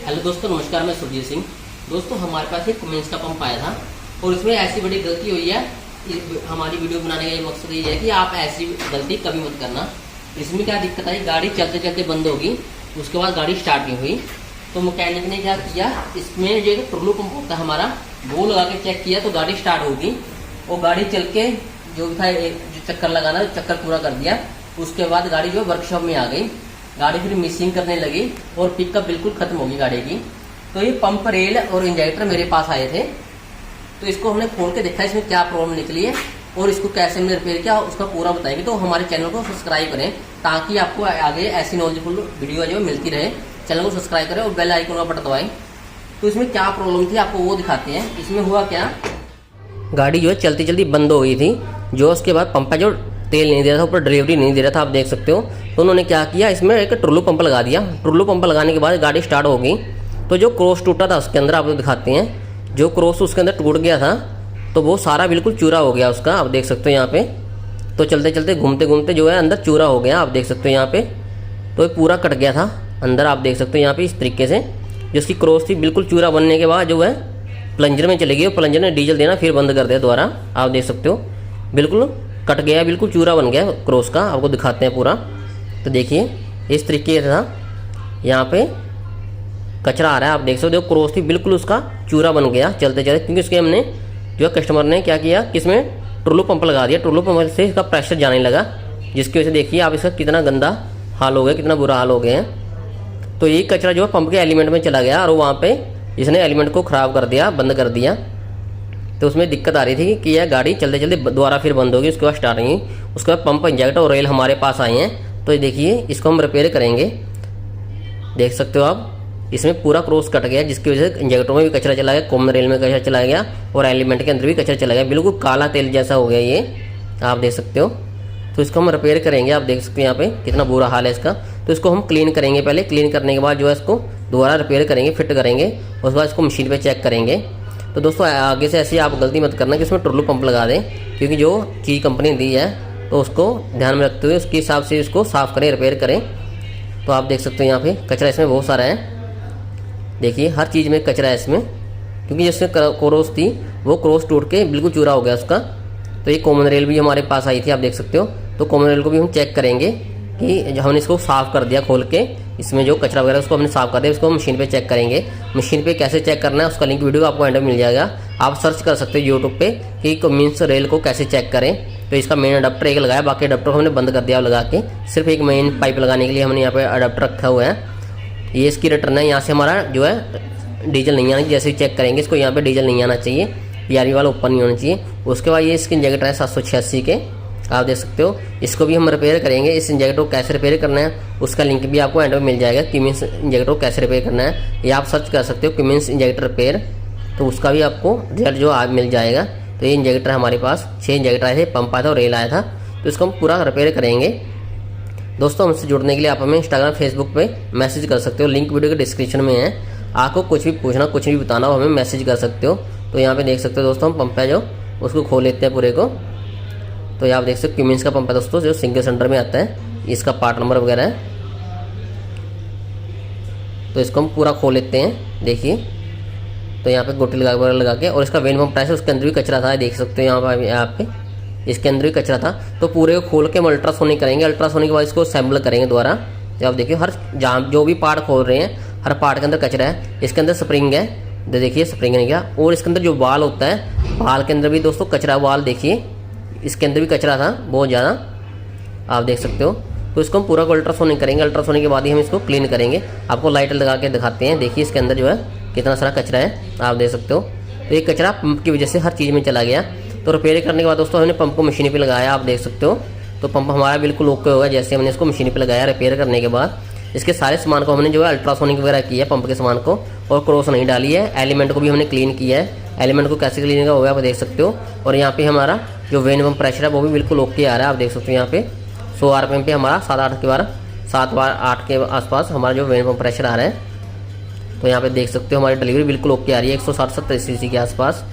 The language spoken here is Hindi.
हेलो दोस्तों, नमस्कार। मैं सुरजीत सिंह। दोस्तों, हमारे पास एक कुमिंस का पंप आया था और इसमें ऐसी बड़ी गलती हुई है। हमारी वीडियो बनाने का ये मकसद ये है कि आप ऐसी गलती कभी मत करना। इसमें क्या दिक्कत आई, गाड़ी चलते चलते बंद होगी, उसके बाद गाड़ी स्टार्ट नहीं हुई। तो मैकेनिक ने क्या किया, इसमें जो टुल्लू पंप होता है हमारा, वो लगा के चेक किया तो गाड़ी स्टार्ट होगी। और गाड़ी चल के जो था जो चक्कर लगाना, चक्कर पूरा कर दिया। उसके बाद गाड़ी जो वर्कशॉप में आ गई, गाड़ी फिर मिसिंग करने लगी और पिकअप बिल्कुल खत्म होगी गाड़ी की। तो ये पंप, रेल और इंजेक्टर मेरे पास आए थे, तो इसको हमने खोल के देखा इसमें क्या प्रॉब्लम निकली है और इसको कैसे हमने रिपेयर किया उसका पूरा बताएंगे। तो हमारे चैनल को सब्सक्राइब करें ताकि आपको आगे ऐसी नॉलेजफुल वीडियो जो मिलती रहे। चैनल को सब्सक्राइब करें और बेल आइकन का बटन दबाएं। तो इसमें क्या प्रॉब्लम थी आपको वो दिखाते हैं। इसमें हुआ क्या, गाड़ी जो है चलती चलती बंद हो गई थी। जो उसके बाद पंप जो तेल नहीं दे रहा था, ऊपर डिलीवरी नहीं दे रहा था, आप देख सकते हो। तो उन्होंने क्या किया, इसमें एक टुल्लू पंप लगा दिया। टुल्लू पंप लगाने के बाद गाड़ी स्टार्ट हो गई। तो जो क्रॉस टूटा था उसके अंदर, आपको दिखाते हैं, जो क्रॉस उसके अंदर टूट गया था तो वो सारा बिल्कुल चूरा हो गया उसका, आप देख सकते हो यहाँ पे। तो चलते चलते घूमते घूमते जो है अंदर चूरा हो गया, आप देख सकते हो यहाँ पे। तो ये पूरा कट गया था अंदर, आप देख सकते हो यहाँ पे। इस तरीके से जिसकी क्रॉस थी बिल्कुल चूरा बनने के बाद जो है प्लंजर में चले गई और प्लंजर ने डीजल देना फिर बंद कर दिया दोबारा, आप देख सकते हो। बिल्कुल कट गया, बिल्कुल चूरा बन गया क्रॉस का, आपको दिखाते हैं पूरा। तो देखिए इस तरीके से था, यहाँ पे कचरा आ रहा है, आप देख सकते हो। क्रॉस थी बिल्कुल उसका चूरा बन गया चलते चलते, क्योंकि उसके हमने जो कस्टमर ने क्या किया कि इसमें टुल्लू पंप लगा दिया। टुल्लू पंप से इसका प्रेशर जाने लगा, जिसकी वजह से देखिए आप इसका कितना गंदा हाल हो गया, कितना बुरा हाल हो गया है। तो ये कचरा जो है पंप के एलिमेंट में चला गया और वहाँ पे इसने एलिमेंट को ख़राब कर दिया, बंद कर दिया। तो उसमें दिक्कत आ रही थी कि यह गाड़ी चलते चलते दोबारा फिर बंद होगी, उसके बाद स्टार्ट होगी। उसके बाद पंप, इंजेक्टर और रेल हमारे पास आए हैं। तो ये देखिए इसको हम रिपेयर करेंगे, देख सकते हो आप। इसमें पूरा क्रॉस कट गया, जिसकी वजह से इंजेक्टर में भी कचरा चला गया, कॉमन रेल में कचरा चला गया और एलिमेंट के अंदर भी कचरा चला गया। बिल्कुल काला तेल जैसा हो गया ये, आप देख सकते हो। तो इसको हम रिपेयर करेंगे, आप देख सकते हो यहाँ पे कितना बुरा हाल है इसका। तो इसको हम क्लीन करेंगे पहले, क्लीन करने के बाद जो है इसको दोबारा रिपेयर करेंगे, फिट करेंगे। उसके बाद इसको मशीन पे चेक करेंगे। तो दोस्तों आगे से ऐसी आप गलती मत करना कि इसमें टुल्लू पंप लगा दें, क्योंकि जो चीज़ कंपनी दी है तो उसको ध्यान में रखते हुए उसके हिसाब से इसको साफ़ करें, रिपेयर करें। तो आप देख सकते हो यहाँ पे कचरा इसमें बहुत सारा है, देखिए हर चीज़ में कचरा है इसमें, क्योंकि जिसमें क्रॉस थी वो क्रॉस टूट के बिल्कुल चूरा हो गया उसका। तो ये कॉमन रेल भी हमारे पास आई थी, आप देख सकते हो। तो कॉमन रेल को भी हम चेक करेंगे कि हमने इसको साफ़ कर दिया खोल के, इसमें जो कचरा वगैरह उसको हमने साफ़ कर दिया। उसको मशीन पे चेक करेंगे। मशीन पे कैसे चेक करना है उसका लिंक वीडियो आपको एंड में मिल जाएगा। आप सर्च कर सकते हो यूट्यूब पे कि कुमिंस रेल को कैसे चेक करें। तो इसका मेन अडाप्टर एक लगाया, बाकी अडाप्टर हमने बंद कर दिया लगा के। सिर्फ एक मेन पाइप लगाने के लिए हमने यहाँ पे अडाप्टर रखा हुआ है। ये इसकी रिटर्न है, यहाँ से हमारा जो है डीजल नहीं आना। जैसे ही चेक करेंगे इसको, यहाँ पे डीजल नहीं आना चाहिए, पीआरवी वाला ऊपर नहीं होना चाहिए। उसके बाद ये इसके इंजेक्टर है 786 के, आप देख सकते हो। इसको भी हम रिपेयर करेंगे। इस इंजेक्टर को कैसे रिपेयर करना है उसका लिंक भी आपको एंड में मिल जाएगा। कुमिंस इंजेक्टर को कैसे रिपेयर करना है ये आप सर्च कर सकते हो, कुमिंस इंजेक्टर रिपेयर। तो उसका भी आपको रिजल्ट जो आज मिल जाएगा। तो ये इंजेक्टर हमारे पास 6 इंजेक्टर आए थे, पंप आया था और रेल आया था। तो इसको हम पूरा रिपेयर करेंगे। दोस्तों हमसे जुड़ने के लिए आप हमें इंस्टाग्राम, फेसबुक पे मैसेज कर सकते हो, लिंक वीडियो के डिस्क्रिप्शन में है। आपको कुछ भी पूछना, कुछ भी बताना हो, हमें मैसेज कर सकते हो। तो यहाँ पे देख सकते हो दोस्तों, हम पंप है जो उसको खोल लेते हैं पूरे को। तो ये आप देख सकते हो कुमिंस का पंप है दोस्तों, जो सिंगल सिलेंडर में आता है। इसका पार्ट नंबर वगैरह है। तो इसको हम पूरा खोल लेते हैं, देखिए। तो यहाँ पे गोटी लगा के, और इसका वेन पंप है, उसके अंदर भी कचरा था, देख सकते हो यहाँ पे इसके अंदर भी कचरा था। तो पूरे को खोल के हम अल्ट्रासोनिक करेंगे। अल्ट्रासोनिक के बाद इसको असेंबल करेंगे दोबारा। आप देखिए हर जहाँ जो भी पार्ट खोल रहे हैं, हर पार्ट के अंदर कचरा है। इसके अंदर स्प्रिंग है, तो देखिए स्प्रिंग नहीं गया। और इसके अंदर जो बाल होता है, बाल के अंदर भी दोस्तों कचरा, बाल देखिए इसके अंदर भी कचरा था बहुत ज़्यादा, आप देख सकते हो। तो इसको हम पूरा को अल्ट्रासोनिक करेंगे। अल्ट्रासोनिक के बाद ही हम इसको क्लीन करेंगे। आपको लाइट लगा के दिखाते हैं, देखिए इसके अंदर जो है कितना सारा कचरा है, आप देख सकते हो। तो ये कचरा पंप की वजह से हर चीज़ में चला गया। तो रिपेयर करने के बाद दोस्तों हमने पंप को मशीन पे लगाया, आप देख सकते हो। तो पंप हमारा बिल्कुल ओके होगा जैसे हमने इसको मशीन पे लगाया। रिपेयर करने के बाद इसके सारे सामान को हमने जो है अल्ट्रासोनिक वगैरह किया है, पंप के सामान को, और क्रॉस नहीं डाली है। एलिमेंट को भी हमने क्लीन किया है। एलिमेंट को कैसे क्लीन का होगा आप देख सकते हो। और यहाँ पे हमारा जो वेन पंप प्रेशर है वो भी बिल्कुल ओके आ रहा है, आप देख सकते हो। यहाँ पे 100 RPM पे हमारा 7-8 के आसपास हमारा जो वेन पंप प्रेशर आ रहा है। तो यहाँ पे देख सकते हो हमारी डिलीवरी बिल्कुल ओके आ रही है, 160-170 cc के आसपास।